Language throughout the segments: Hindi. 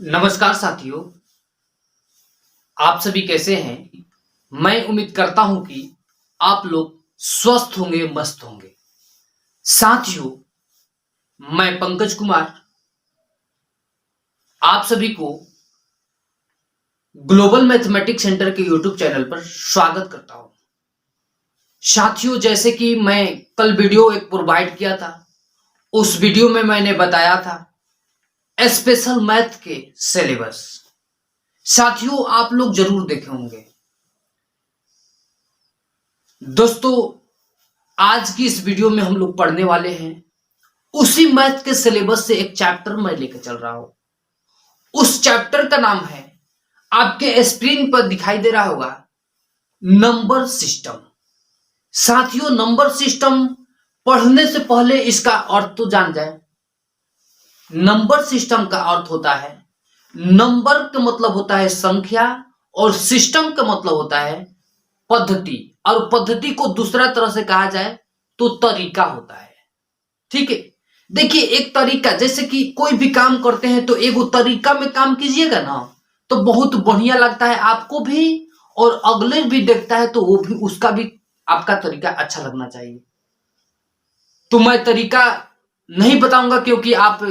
नमस्कार साथियों, आप सभी कैसे हैं। मैं उम्मीद करता हूं कि आप लोग स्वस्थ होंगे, मस्त होंगे। साथियों, मैं पंकज कुमार आप सभी को ग्लोबल मैथमेटिक्स सेंटर के यूट्यूब चैनल पर स्वागत करता हूं। साथियों, जैसे कि मैं कल वीडियो एक प्रोवाइड किया था, उस वीडियो में मैंने बताया था स्पेशल मैथ के सिलेबस। साथियों, आप लोग जरूर देखे होंगे। दोस्तों, आज की इस वीडियो में हम लोग पढ़ने वाले हैं उसी मैथ के सिलेबस से एक चैप्टर मैं लेकर चल रहा हूं। उस चैप्टर का नाम है, आपके स्क्रीन पर दिखाई दे रहा होगा, नंबर सिस्टम। साथियों, नंबर सिस्टम पढ़ने से पहले इसका अर्थ तो जान जाए। नंबर सिस्टम का अर्थ होता है, नंबर का मतलब होता है संख्या, और सिस्टम का मतलब होता है पद्धति। और पद्धति को दूसरा तरह से कहा जाए तो तरीका होता है। ठीक है, देखिए, एक तरीका, जैसे कि कोई भी काम करते हैं तो एक तरीका में काम कीजिएगा ना, तो बहुत बढ़िया लगता है आपको भी, और अगले भी देखता है तो वो भी, उसका भी आपका तरीका अच्छा लगना चाहिए। तो मैं तरीका नहीं बताऊंगा, क्योंकि आप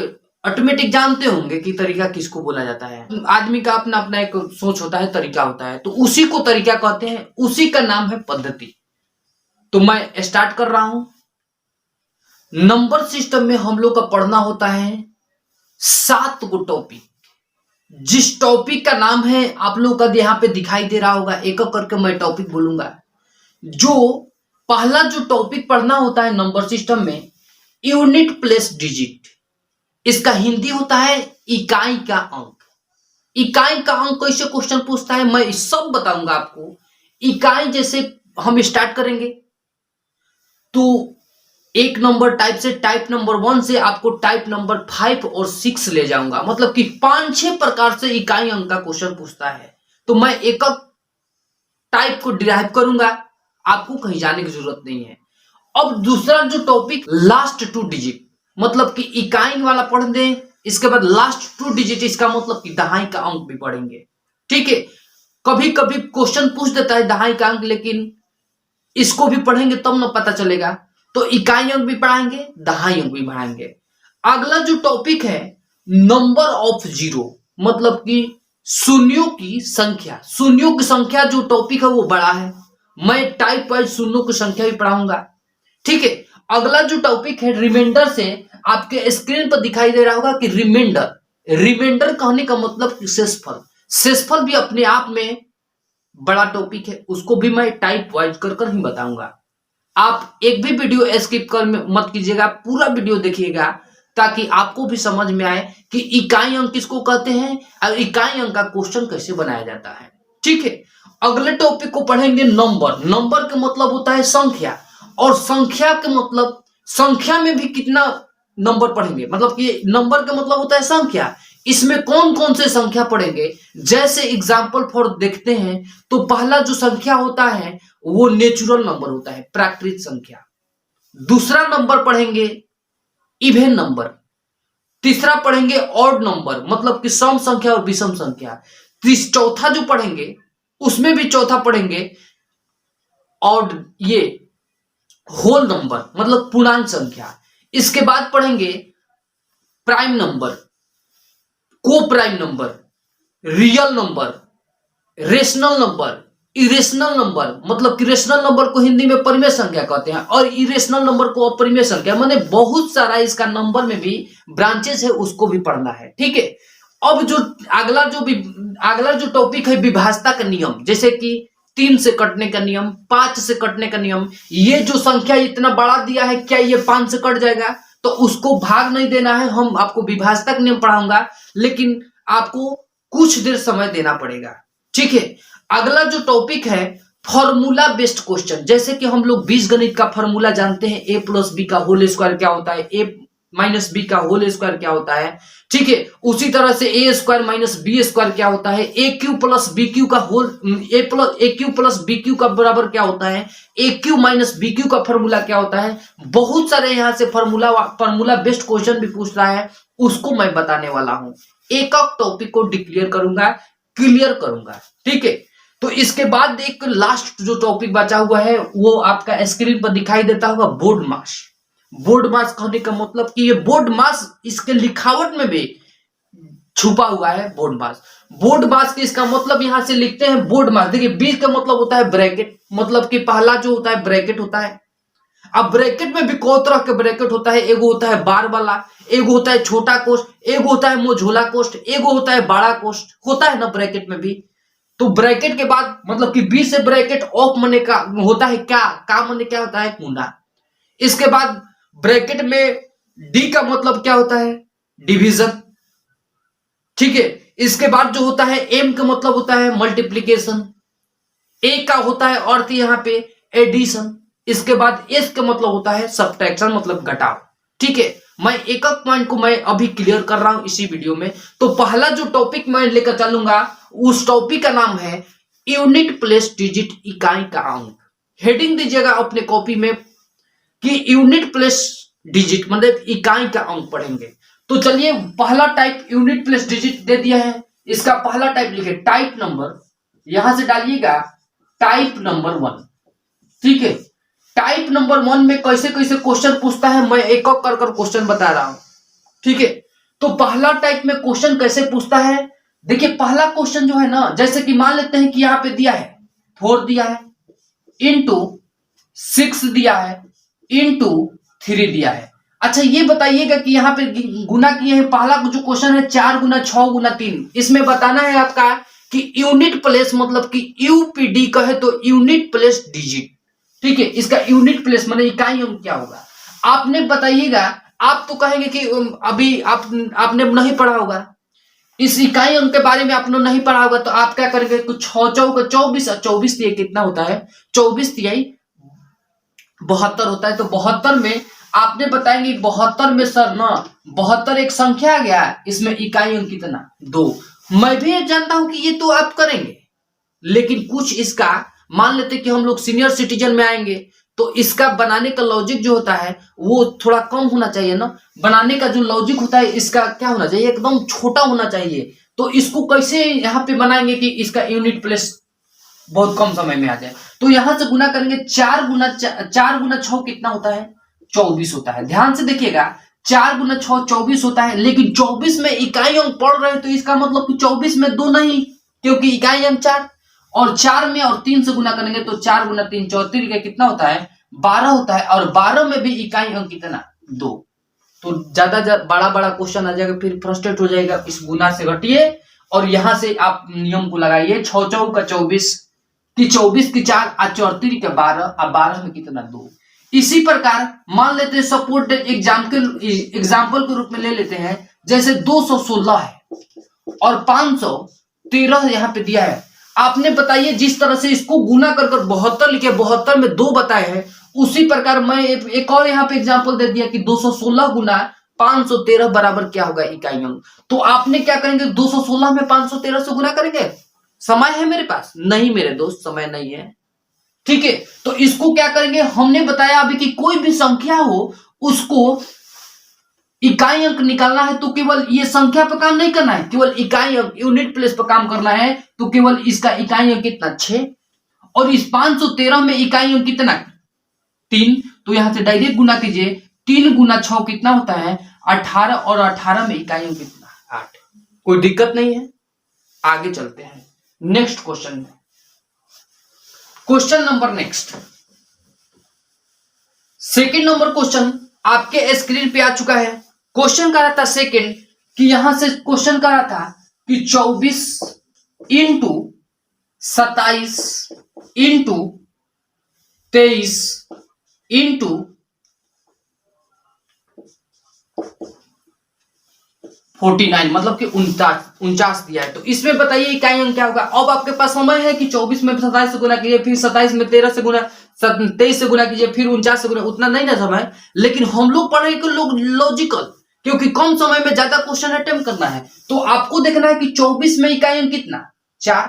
ऑटोमेटिक जानते होंगे कि तरीका किसको बोला जाता है। आदमी का अपना अपना एक सोच होता है, तरीका होता है, तो उसी को तरीका कहते हैं, उसी का नाम है पद्धति। तो मैं स्टार्ट कर रहा हूं। नंबर सिस्टम में हम लोग का पढ़ना होता है 7 गो टॉपिक। जिस टॉपिक का नाम है, आप लोग का यहां पे दिखाई दे रहा होगा, एक एक करके मैं टॉपिक बोलूंगा। जो पहला जो टॉपिक पढ़ना होता है नंबर सिस्टम में, यूनिट प्लस डिजिट। इसका हिंदी होता है इकाई का अंक। इकाई का अंक कैसे क्वेश्चन पूछता है, मैं सब बताऊंगा आपको। इकाई जैसे हम स्टार्ट करेंगे तो एक नंबर टाइप से, टाइप नंबर 1 से आपको टाइप नंबर 5 और 6 ले जाऊंगा, मतलब कि 5-6 प्रकार से इकाई अंक का क्वेश्चन पूछता है। तो मैं एक एक टाइप को डिराइव करूंगा, आपको कहीं जाने की जरूरत नहीं है। अब दूसरा जो टॉपिक, लास्ट 2 डिजिट, मतलब कि इकाई वाला पढ़ दें, इसके बाद लास्ट 2 डिजिट, इसका मतलब कि दहाई का अंक भी पढ़ेंगे। ठीक है, कभी कभी क्वेश्चन पूछ देता है दहाई का अंक, लेकिन इसको भी पढ़ेंगे तब ना पता चलेगा। तो इकाई अंक भी पढ़ाएंगे, दहाई अंक भी पढ़ाएंगे। अगला जो टॉपिक है, नंबर ऑफ जीरो, मतलब कि शून्यों की संख्या। शून्यों की संख्या जो टॉपिक है वो बड़ा है, मैं टाइप वाइज शून्यों की संख्या भी पढ़ाऊंगा। ठीक है, अगला जो टॉपिक है रिमाइंडर से, आपके स्क्रीन पर दिखाई दे रहा होगा कि रिमाइंडर। रिमाइंडर कहने का मतलब शेषफल। शेषफल भी अपने आप में बड़ा टॉपिक है, उसको भी मैं टाइप वाइज कर ही बताऊंगा। आप एक भी वीडियो स्किप कर मत कीजिएगा, पूरा वीडियो देखिएगा, ताकि आपको भी समझ में आए कि इकाई अंक किसको कहते हैं और इकाई अंक का क्वेश्चन कैसे बनाया जाता है। ठीक है, अगले टॉपिक को पढ़ेंगे नंबर। नंबर का मतलब होता है संख्या, और संख्या का मतलब, संख्या में भी कितना नंबर पढ़ेंगे, मतलब कि नंबर का मतलब होता है संख्या। इसमें कौन कौन से संख्या पढ़ेंगे, जैसे एग्जाम्पल फॉर देखते हैं, तो पहला जो संख्या होता है वो नेचुरल नंबर होता है, प्राकृतिक संख्या। दूसरा नंबर पढ़ेंगे इवन नंबर। तीसरा पढ़ेंगे ऑड नंबर, मतलब कि सम संख्या और विषम संख्या। चौथा जो पढ़ेंगे, उसमें भी चौथा पढ़ेंगे ऑड, ये होल नंबर, मतलब पूर्णांक संख्या। इसके बाद पढ़ेंगे प्राइम नंबर, को prime number, real number, rational number, irrational number, मतलब कि रेशनल नंबर को हिंदी में परिमेय संख्या कहते हैं, और इरेशनल नंबर को अपरिमेय संख्या। माने बहुत सारा इसका नंबर में भी ब्रांचेस है, उसको भी पढ़ना है। ठीक है, अब जो अगला जो टॉपिक है, विभाजता का नियम, जैसे कि 3 से कटने का नियम, 5 से कटने का नियम। ये जो संख्या इतना बड़ा दिया है, क्या ये 5 से कट जाएगा, तो उसको भाग नहीं देना है। हम आपको विभाजता का नियम पढ़ाऊंगा, लेकिन आपको कुछ देर समय देना पड़ेगा। ठीक है, अगला जो टॉपिक है, फॉर्मूला बेस्ड क्वेश्चन। जैसे कि हम लोग बीजगणित का फॉर्मूला जानते हैं, a + b का होल स्क्वायर क्या होता है, a माइनस बी का होल स्क्वायर क्या होता है, ठीक है। उसी तरह से ए स्क्वायर माइनस बी स्क्वायर क्या होता है, ए क्यू प्लस बी क्यू का होल ए क्यू प्लस बी क्यू का बराबर क्या होता है, ए क्यू माइनस बी क्यू का फॉर्मूला क्या होता है। बहुत सारे यहाँ से फॉर्मूला बेस्ड क्वेश्चन भी पूछ रहा है, उसको मैं बताने वाला हूं। एक एक टॉपिक को डिक्लेयर करूंगा, क्लियर करूंगा, ठीक है। तो इसके बाद एक लास्ट जो टॉपिक बचा हुआ है वो आपका स्क्रीन पर दिखाई देता होगा, बोर्ड मास। बोर्ड मास कहने का मतलब कि ये बोर्ड मास इसके लिखावट में भी छुपा हुआ है। बोर्ड मास, बोर्ड मास के इसका मतलब यहां से लिखते हैं बोर्ड मास। देखिए बीच का मतलब होता है ब्रैकेट, मतलब कि पहला जो होता है ब्रैकेट होता है। अब ब्रैकेट में भी कई तरह के ब्रैकेट होता है, एगो होता है बार वाला, एगो होता है छोटा कोष्ठ, एगो होता है मोझोला कोष्ठ, एगो होता है बड़ा कोष्ठ, होता है ना ब्रैकेट में भी। तो ब्रैकेट के बाद मतलब कि बी से ब्रैकेट ऑफ मने का होता है क्या, का मने क्या होता है, कुंडा। इसके बाद ब्रैकेट में डी का मतलब क्या होता है, डिवीजन, ठीक है। इसके बाद जो होता है एम का मतलब होता है मल्टीप्लीकेशन, ए का होता है अर्थ यहां पे एडिशन। इसके बाद एस का मतलब होता है सब्ट्रैक्शन, मतलब घटाव, ठीक है। मैं एक एक पॉइंट को मैं अभी क्लियर कर रहा हूं इसी वीडियो में। तो पहला जो टॉपिक मैं लेकर चलूंगा उस टॉपिक का नाम है यूनिट प्लेस डिजिट, इकाई का अंक। हेडिंग दीजिएगा अपने कॉपी में कि यूनिट प्लेस डिजिट मतलब इकाई का अंक पढ़ेंगे। तो चलिए पहला टाइप यूनिट प्लेस डिजिट दे दिया है, इसका पहला टाइप लिखे टाइप नंबर, यहां से डालिएगा टाइप नंबर 1, ठीक है। टाइप नंबर 1 में कैसे कैसे क्वेश्चन पूछता है मैं एक एक कर क्वेश्चन बता रहा हूं, ठीक है। तो पहला टाइप में क्वेश्चन कैसे पूछता है, देखिए पहला क्वेश्चन जो है ना, जैसे कि मान लेते हैं कि यहां पे दिया है 4 दिया है, इंटू 6 दिया है, इंटू 3 दिया है। अच्छा ये बताइएगा कि यहाँ पे गुना किए हैं, पहला जो क्वेश्चन है 4 गुना 6 गुना 3, इसमें बताना है आपका कि यूनिट प्लेस मतलब कि यूपीडी कहे तो यूनिट प्लेस डिजिट, ठीक है। इसका यूनिट प्लेस माने इकाई अंक क्या होगा आपने बताइएगा। आप तो कहेंगे कि अभी आपने नहीं पढ़ा होगा इस इकाई अंक के बारे में, आपने नहीं पढ़ा होगा, तो आप क्या करेंगे, कुछ 6 चौका 24 और 24 तिहाई कितना होता है, 24 तिहाई 72 होता है। तो 72 में आपने बताएंगे 72 में सर ना 72 एक संख्या आ गया, इसमें इकाई अंक कितना 2। मैं भी जानता हूं कि ये तो आप करेंगे, लेकिन कुछ इसका मान लेते कि हम लोग सीनियर सिटीजन में आएंगे तो इसका बनाने का लॉजिक जो होता है वो थोड़ा कम होना चाहिए ना। बनाने का जो लॉजिक होता है इसका क्या होना चाहिए, एकदम छोटा होना चाहिए। तो इसको कैसे यहाँ पे बनाएंगे कि इसका यूनिट प्लेस बहुत कम समय में आ जाए। तो यहां से गुना करेंगे 4 गुना 6 कितना होता है, 24 होता है। ध्यान से देखिएगा 4 गुना 6 24 होता है, लेकिन 24 में इकाई अंक पढ़ रहे हैं तो इसका मतलब कि 24 में 2 नहीं, क्योंकि इकाई अंक 4, और 4 में और 3 से गुना करेंगे तो 4 गुना 3 34 का कितना होता है 12 होता है, और 12 में भी इकाई अंक कितना 2। तो ज्यादा बड़ा क्वेश्चन आ जाएगा, फिर फ्रस्ट्रेट हो जाएगा। इस गुना से घटिए और यहां से आप नियम को लगाइए, 6 चौका 24 की 24 की 4 और 34 का 12 और 12 में कितना 2। इसी प्रकार मान लेते हैं सपोर्ट एग्जाम्पल के रूप में ले लेते हैं, जैसे 216 है और 513 यहाँ पे दिया है। आपने बताइए जिस तरह से इसको गुना कर 72 लिखे, 72 में 2 बताए हैं, उसी प्रकार मैं एक और यहाँ पे एग्जांपल दे दिया कि 216 गुना 513 बराबर क्या होगा इकाई अंक। तो आपने क्या करेंगे 216 में 513 से गुना करेंगे। समय है मेरे पास नहीं मेरे दोस्त, समय नहीं है, ठीक है। तो इसको क्या करेंगे, हमने बताया अभी कि कोई भी संख्या हो उसको इकाई अंक निकालना है तो केवल ये संख्या पर काम नहीं करना है, केवल इकाई अंक यूनिट प्लेस पर काम करना है। तो केवल इसका इकाई अंक कितना 6, और इस 513 में इकाई अंक कितना 3। तो यहां से डायरेक्ट गुना कीजिए, 3 गुना 6 कितना होता है 18, और 18 में इकाई अंक कितना 8। कोई दिक्कत नहीं है, आगे चलते हैं नेक्स्ट क्वेश्चन में। Question number next, second number question आपके स्क्रीन पे आ चुका है। क्वेश्चन कर रहा था सेकेंड कि यहां से क्वेश्चन कर रहा था कि 24 इंटू 27 इंटू 23 इंटू 49 मतलब कि 49 दिया है। तो इसमें बताइए इकाई अंक क्या होगा। अब आपके पास समय है कि 24 में 27 से गुना कीजिए, फिर 27 में 13 से गुना, 23 से गुना कीजिए, फिर 49 से गुना, उतना नहीं ना समय, लेकिन हम लोग पढ़े कि लोग लॉजिकल, क्योंकि कम समय में ज्यादा क्वेश्चन अटेम्प्ट करना है। तो आपको देखना है कि 24 में इकाई अंक कितना, 4,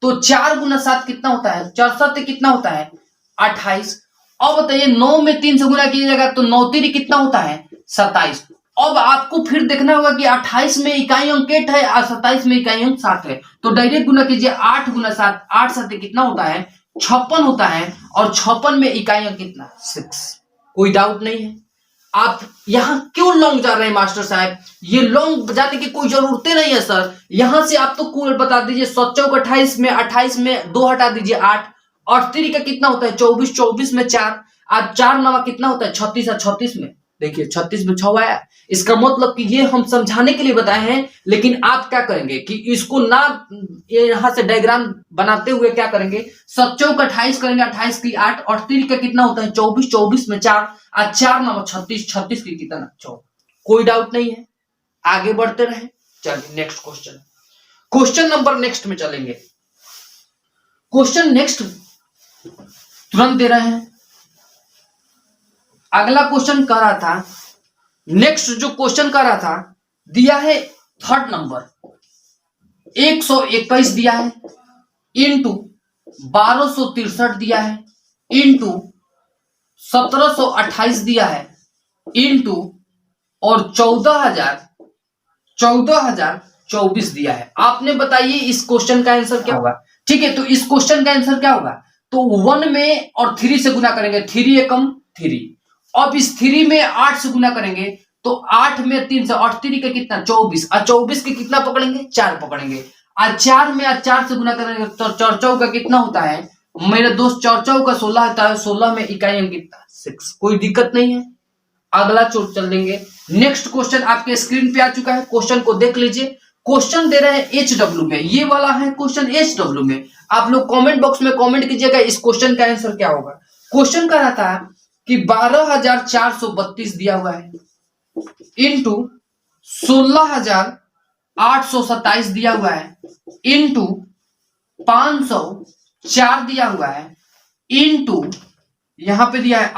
तो 4 गुना 7 कितना होता है, 4 कितना होता है, 28। अब बताइए 9 में 3 से गुना कीजिएगा तो 9 3 कितना होता है, 27। अब आपको फिर देखना होगा कि 28 में इकाई अंक 8 है और 27 में इकाई अंक 7 है, तो डायरेक्ट गुना कीजिए, 8 गुना 7, 8 7 कितना होता है, 56 होता है, और 56 में इकाई अंक कितना, 6। कोई डाउट नहीं है। आप यहां क्यों लॉन्ग जा रहे हैं मास्टर साहब, ये लॉन्ग जाने की कोई जरूरत नहीं है सर। यहां से आप तो कुल बता दीजिए, 7 28 में 28 में 2 हटा दीजिए 8, और 3 का कितना होता है 24, 24 में 4, और 4 9 कितना होता है 36, और 36 में देखिए 36 में 6 आया। इसका मतलब कि ये हम समझाने के लिए बताए हैं, लेकिन आप क्या करेंगे कि इसको ना ये यहां से डायग्राम बनाते हुए क्या करेंगे, 7 चौक 28 करेंगे, 28 की 8, और 3 का कितना होता है 24, 24 में 4, और 4 9 36, 36 की कितना 4। कोई डाउट नहीं है, आगे बढ़ते रहे। चलिए next question, question number next में चलेंगे। क्वेश्चन नेक्स्ट तुरंत दे रहे हैं। अगला क्वेश्चन कह रहा था, नेक्स्ट जो क्वेश्चन कह रहा था, दिया है 3rd नंबर 121 दिया है, इंटू 1263 दिया है, इंटू 1728 दिया है, इंटू और 14024 दिया है। आपने बताइए इस क्वेश्चन का आंसर क्या होगा। ठीक है, तो इस क्वेश्चन का आंसर क्या होगा, तो 1 में और 3 से गुना करेंगे, 3 एकम 3। अब इस 3 में 8 से गुना करेंगे, तो 8 में 3 से 8 3 का कितना 24, और 24 के कितना पकड़ेंगे 4 पकड़ेंगे, और 4 में 4 से गुना करेंगे तो 4 4 का कितना होता है मेरे दोस्त, 4 4 का 16 होता है, 16 में इकाई अंक कितना 6। कोई दिक्कत नहीं है, अगला चोट चल देंगे। नेक्स्ट क्वेश्चन आपके स्क्रीन पे आ चुका है, क्वेश्चन को देख लीजिए। क्वेश्चन दे रहे हैं HW में, ये वाला है क्वेश्चन HW में। आप लोग कमेंट बॉक्स में कमेंट कीजिएगा इस क्वेश्चन का आंसर क्या होगा। क्वेश्चन कह रहा था कि 12,432 दिया हुआ है, इंटू 16,827 दिया हुआ है, इंटू 504 दिया हुआ है, इंटू यहां पे दिया है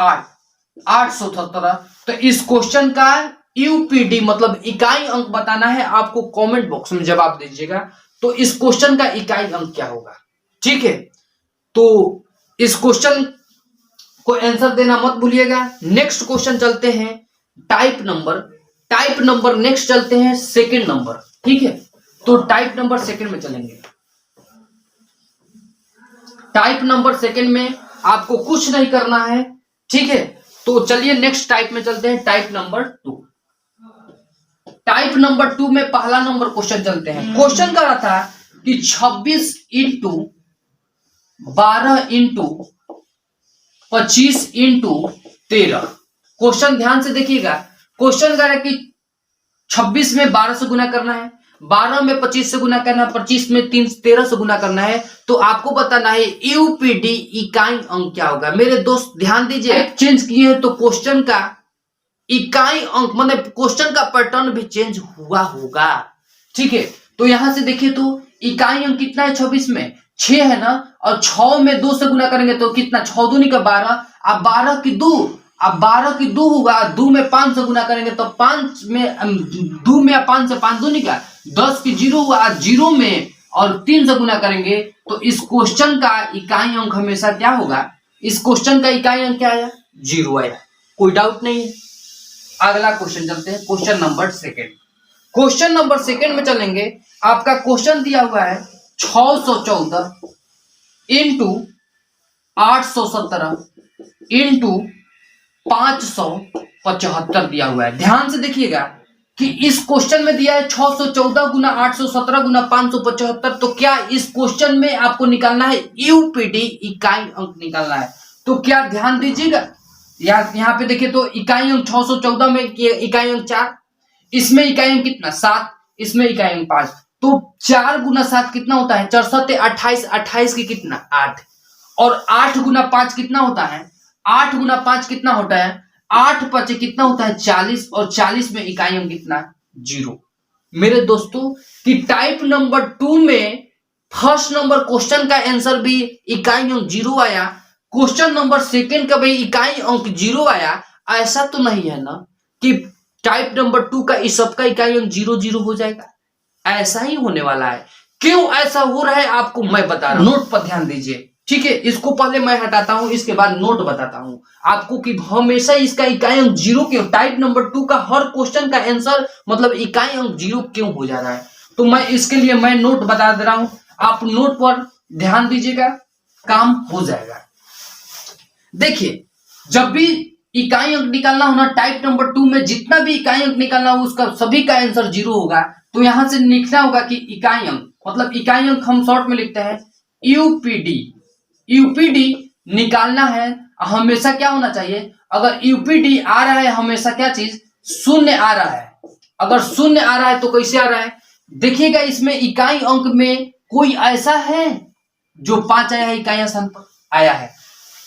878। तो इस क्वेश्चन का यूपीडी मतलब इकाई अंक बताना है आपको, कमेंट बॉक्स में जवाब दीजिएगा। तो इस क्वेश्चन का इकाई अंक क्या होगा, ठीक है। तो इस क्वेश्चन को आंसर देना मत भूलिएगा। नेक्स्ट क्वेश्चन चलते हैं टाइप नंबर नेक्स्ट चलते हैं सेकंड नंबर, ठीक है। तो टाइप नंबर सेकंड में चलेंगे। टाइप नंबर सेकंड में आपको कुछ नहीं करना है, ठीक है। तो चलिए नेक्स्ट टाइप में चलते हैं, टाइप नंबर 2। टाइप नंबर 2 में पहला नंबर क्वेश्चन चलते हैं। क्वेश्चन कर रहा था कि 26 इंटू 12 इंटू 25 इंटू 13। क्वेश्चन ध्यान से देखिएगा। क्वेश्चन कह रहा है कि 26 में 12 से गुना करना है, 12 में 25 से गुना करना है, 25 में 13 से गुना करना है। तो आपको बताना है यूपीडी इकाई अंक क्या होगा। मेरे दोस्त ध्यान दीजिए, चेंज किए हैं तो क्वेश्चन का इकाई अंक मतलब क्वेश्चन का पैटर्न भी चेंज हुआ होगा, ठीक है। तो यहां से देखिए तो इकाई अंक कितना है 26 में 6 है ना, और 6 में 2 से गुना करेंगे तो कितना 6 दूनी का 12, अब 12 की 2, अब 12 की 2 होगा, 2 में 5 से गुना करेंगे तो 5 में 2 में 5 से 5 दूनी का 10 की 0 हुआ, 0 में और 3 से गुना करेंगे तो इस क्वेश्चन का इकाई अंक हमेशा क्या होगा, इस क्वेश्चन का इकाई अंक क्या आया 0 आया। कोई डाउट नहीं है। अगला क्वेश्चन चलते हैं, question number second. Question number second में चलेंगे। आपका क्वेश्चन दिया हुआ है 614 इंटू 817 इंटू 575 दिया हुआ है। ध्यान से देखिएगा कि इस क्वेश्चन में दिया है 614 गुना 817 गुना 575। तो क्या इस क्वेश्चन में आपको निकालना है यूपीडी इकाई अंक निकालना है। तो क्या ध्यान दीजिएगा, यहाँ पे देखिए तो इकाई अंक 614 में इकाई अंक 4, इसमें इकाई अंक कितना 7, इसमें इकाई अंक 5। तो 4 गुना 7 कितना होता है 4 7 28, 28 की कितना 8, और 8 गुना 5 कितना होता है 8 गुना 5 कितना होता है 8 5 कितना होता है 40, और 40 में इकाई अंक कितना 0। मेरे दोस्तों कि टाइप नंबर 2 में फर्स्ट नंबर क्वेश्चन का आंसर भी इकाई अंक 0 आया, क्वेश्चन नंबर सेकंड का भाई इकाई अंक 0 आया, ऐसा तो नहीं है ना कि टाइप नंबर 2 का इस सब का इकाई अंक 0 0 हो जाएगा, ऐसा ही होने वाला है। क्यों ऐसा हो रहा है आपको मैं बता रहा हूं, नोट पर ध्यान दीजिए, ठीक है। इसको पहले मैं हटाता हूं, इसके बाद नोट बताता हूं आपको कि हमेशा इसका इकाई अंक 0 क्यों, टाइप नंबर 2 का हर क्वेश्चन का आंसर मतलब इकाई अंक 0 क्यों हो जा रहा है। तो मैं इसके लिए मैं नोट बता दे रहा हूं, आप नोट पर ध्यान दीजिएगा, काम हो जाएगा। देखिए, जब भी इकाई अंक निकालना होना टाइप नंबर 2 में, जितना भी इकाई अंक निकालना हो उसका सभी का आंसर 0 होगा। तो यहां से लिखना होगा कि इकाई अंक मतलब इकाई अंक हम शॉर्ट में लिखते हैं यूपीडी। यूपीडी निकालना है हमेशा क्या होना चाहिए, अगर यूपीडी आ रहा है हमेशा क्या चीज, शून्य आ रहा है। अगर शून्य आ रहा है तो कैसे आ रहा है, देखिएगा इसमें इकाई अंक में कोई ऐसा है जो 5 आया है, इकाई स्थान पर आया है।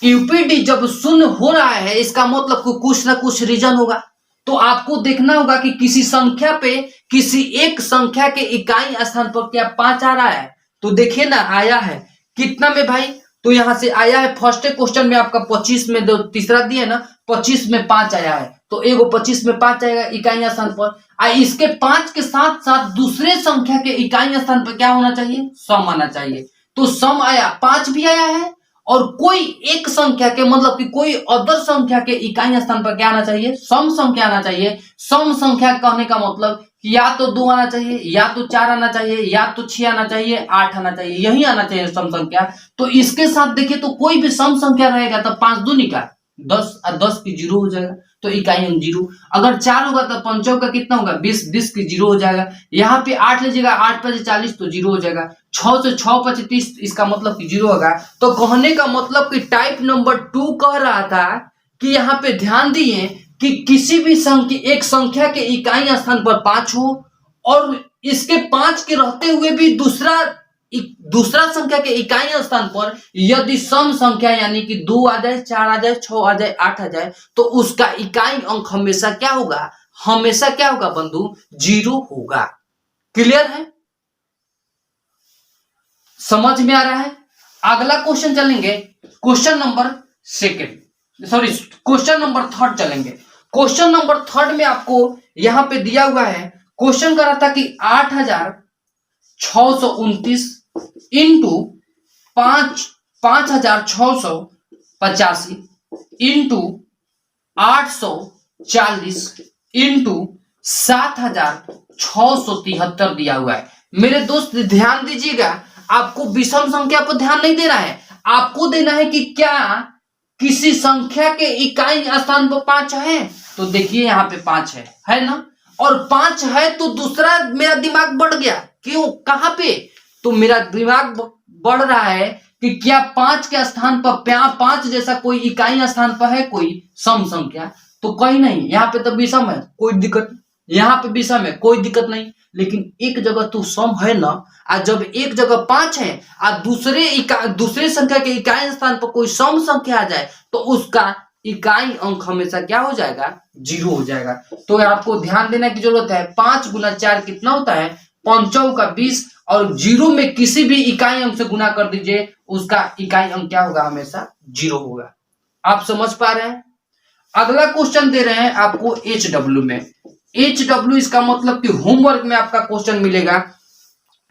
यूपीडी जब शून्य हो रहा है इसका मतलब कुछ ना कुछ रीजन होगा। तो आपको देखना होगा कि किसी संख्या पे किसी एक संख्या के इकाई स्थान पर क्या 5 आ रहा है। तो देखिए ना आया है कितना में भाई, तो यहां से आया है फर्स्ट क्वेश्चन में आपका 25 में, दो तीसरा दिया ना 25 में 5 आया है, तो एगो 25 में 5 आएगा इकाई स्थान पर। इसके 5 के साथ साथ दूसरे संख्या के इकाई स्थान पर क्या होना चाहिए, सम आना चाहिए। तो सम आया, 5 भी आया है, और कोई एक संख्या के मतलब कि कोई अदर संख्या के इकाई स्थान पर क्या आना चाहिए, सम संख्या आना चाहिए। सम संख्या कहने का मतलब या तो 2 आना चाहिए, या तो 4 आना चाहिए, या तो 6 आना चाहिए, 8 आना चाहिए, यही आना चाहिए सम संख्या। तो इसके साथ देखिए तो कोई भी सम संख्या रहेगा तो 5 दूनी का 10 और 10 की 0 हो जाएगा, तो इकाई अंक 0। अगर 4 होगा तो 5 का कितना होगा 20, 20 की 0 हो जाएगा। यहाँ पे 8 लीजिएगा, 8 5 40 तो 0 हो जाएगा। 6 से 6 5 30 इसका मतलब कि 0 होगा। तो कहने का मतलब कि टाइप नंबर 2 कह रहा था कि यहाँ पे ध्यान दिए कि किसी भी संख्या एक संख्या के इकाई स्थान पर 5 हो, और इसके 5 के रहते हुए भी दूसरा संख्या के इकाई स्थान पर यदि सम संख्या यानी कि 2 आ जाए, 4 आ जाए, 6 आ जाए, 8 आ जाए, तो उसका इकाई अंक हमेशा क्या होगा, हमेशा क्या होगा बंधु, 0 होगा। क्लियर है, समझ में आ रहा है। अगला क्वेश्चन चलेंगे, क्वेश्चन नंबर क्वेश्चन नंबर 3 चलेंगे। क्वेश्चन नंबर 3 में आपको यहां पे दिया हुआ है, क्वेश्चन कर रहा था कि 8629 इंटू 5685 इंटू 840 इंटू 7673 दिया हुआ है। मेरे दोस्त ध्यान दीजिएगा, आपको विषम संख्या पर ध्यान नहीं देना है, आपको देना है कि क्या किसी संख्या के इकाई स्थान पर 5 है। तो देखिए यहाँ पे 5 है ना, और 5 है तो दूसरा मेरा दिमाग बढ़ गया, क्यों, कहां पे, तो मेरा दिमाग बढ़ रहा है कि क्या 5 के स्थान पर 5 जैसा कोई इकाई स्थान पर है कोई सम संख्या, तो कहीं नहीं, यहाँ पे तो विषम है कोई दिक्कत, यहाँ पे विषम है कोई दिक्कत नहीं, लेकिन एक जगह तो सम है ना। और जब एक जगह 5 है और दूसरे संख्या के इकाई स्थान पर कोई सम संख्या आ जाए तो उसका इकाई अंक हमेशा क्या हो जाएगा, 0 हो जाएगा। तो आपको ध्यान देने की जरूरत है, 5 गुना 4 कितना होता है, 5 का 20, और 0 में किसी भी इकाई अंक से गुना कर दीजिए, उसका इकाई अंक क्या होगा, हमेशा 0 होगा। आप समझ पा रहे हैं। अगला क्वेश्चन दे रहे हैं आपको HW में। HW इसका मतलब कि होमवर्क में आपका क्वेश्चन मिलेगा।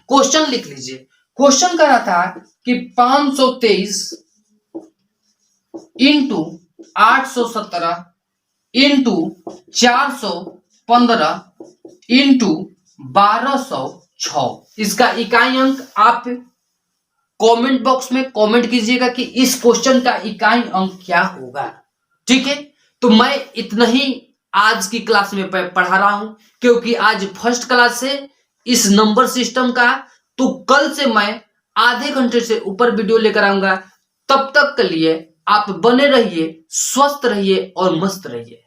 क्वेश्चन लिख लीजिए, क्वेश्चन कर रहा था कि 523 इंटू 817 इंटू 415 इंटू 1206, इसका इकाई अंक आप कमेंट बॉक्स में कमेंट कीजिएगा कि इस क्वेश्चन का इकाई अंक क्या होगा। ठीक है, तो मैं इतना ही आज की क्लास में पढ़ा रहा हूं, क्योंकि आज फर्स्ट क्लास से इस नंबर सिस्टम का, तो कल से मैं आधे घंटे से ऊपर वीडियो लेकर आऊंगा। तब तक के लिए आप बने रहिए, स्वस्थ रहिए और मस्त रहिए।